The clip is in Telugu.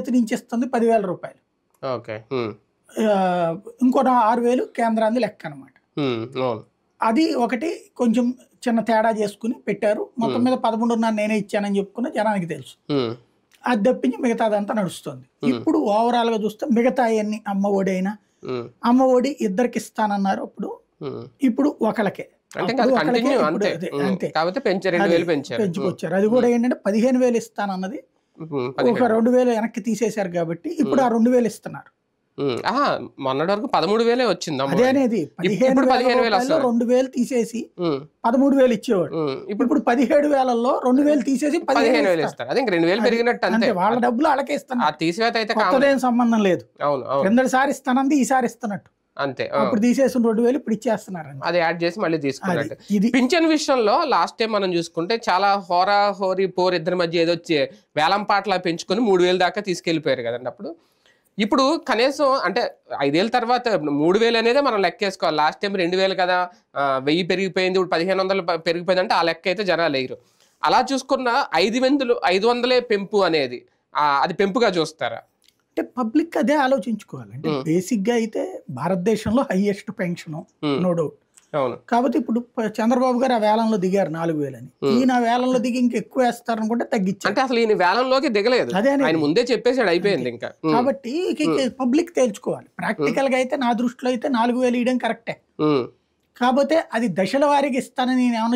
నుంచి ఇస్తుంది 10,000 రూపాయలు. ఓకే. ఇంకో 6,000 కేంద్రాన్ని లెక్క అనమాట. అది ఒకటి కొంచెం చిన్న తేడా చేసుకుని పెట్టారు. మొత్తం మీద 13.5 నేనే ఇచ్చానని చెప్పుకున్న జనానికి తెలుసు. అది తప్పించి మిగతాదంతా నడుస్తుంది. ఇప్పుడు ఓవరాల్ గా చూస్తే మిగతా అన్ని అమ్మ ఒడి అయినా అమ్మ ఒడి ఇద్దరికి ఇస్తానన్నారు. ఇప్పుడు ఒకళ్ళకే పెంచుకొచ్చారు. అది కూడా ఏంటంటే 15,000 ఇస్తానన్నది ఒక 2,000 వెనక్కి తీసేశారు కాబట్టి ఇప్పుడు ఆ 2,000 ఇస్తున్నారు. మొన్నటి వరకు 13,000 వచ్చింది. అదే అనేది 15,000 2,000 తీసేసి 13,000 ఇచ్చేవాడు. ఇప్పుడు 17,000లో 2,000 తీసేసి 15,000 ఇస్తారు. అదే 2,000 పెరిగినట్టు అంతే. వాళ్ళ డబ్బులు వాళ్ళకే ఇస్తున్నారు. తీసివేత అయితే కొత్తదేం సంబంధం లేదు. కిందసారి ఇస్తానంది ఈసారి ఇస్తున్నట్టు అంతే. అప్పుడు తీసేసిన 2,000 ఇప్పుడు ఇచ్చేస్తున్నారు. అది యాడ్ చేసి మళ్ళీ తీసుకున్నట్టు. పింఛన్ విషయంలో లాస్ట్ టైం మనం చూసుకుంటే చాలా హోరీ పోర్ ఇద్దరి మధ్య ఏదో వేలం పాటలా పెంచుకొని 3,000 దాకా తీసుకెళ్లిపోయారు కదండి. అప్పుడు ఇప్పుడు కనీసం అంటే 5 ఏళ్ళ తర్వాత 3,000 అనేదే మనం లెక్కేసుకోవాలి. లాస్ట్ టైం 2,000 కదా, 1000 పెరిగిపోయింది, ఇప్పుడు 1,500 పెరిగిపోయింది అంటే ఆ లెక్క అయితే జనాలు వేయరు. అలా చూసుకున్న 500 పెంపు అనేది అది పెంపుగా చూస్తారా? అంటే పబ్లిక్ అదే ఆలోచించుకోవాలి. అంటే బేసిక్ గా అయితే భారతదేశంలో హైయెస్ట్ పెన్షన్ నో డౌట్. కాబట్టి ఇప్పుడు చంద్రబాబు గారు ఆ వేలంలో దిగారు 4,000 అని. ఈయన వేలంలో దిగి ఇంకా ఎక్కువ వేస్తారనుకుంటే తగ్గించారు. అంటే అసలు ఈయన వేలంలోకి దిగలేదు, ఆయన ముందే చెప్పేసాడు, అయిపోయింది ఇంకా. కాబట్టి పబ్లిక్ తేల్చుకోవాలి. ప్రాక్టికల్ గా అయితే నా దృష్టిలో అయితే 4,000 ఇవ్వడం కరెక్టే. కాకపోతే అది దశల వారీగా ఇస్తానని నేను ఏమన్నా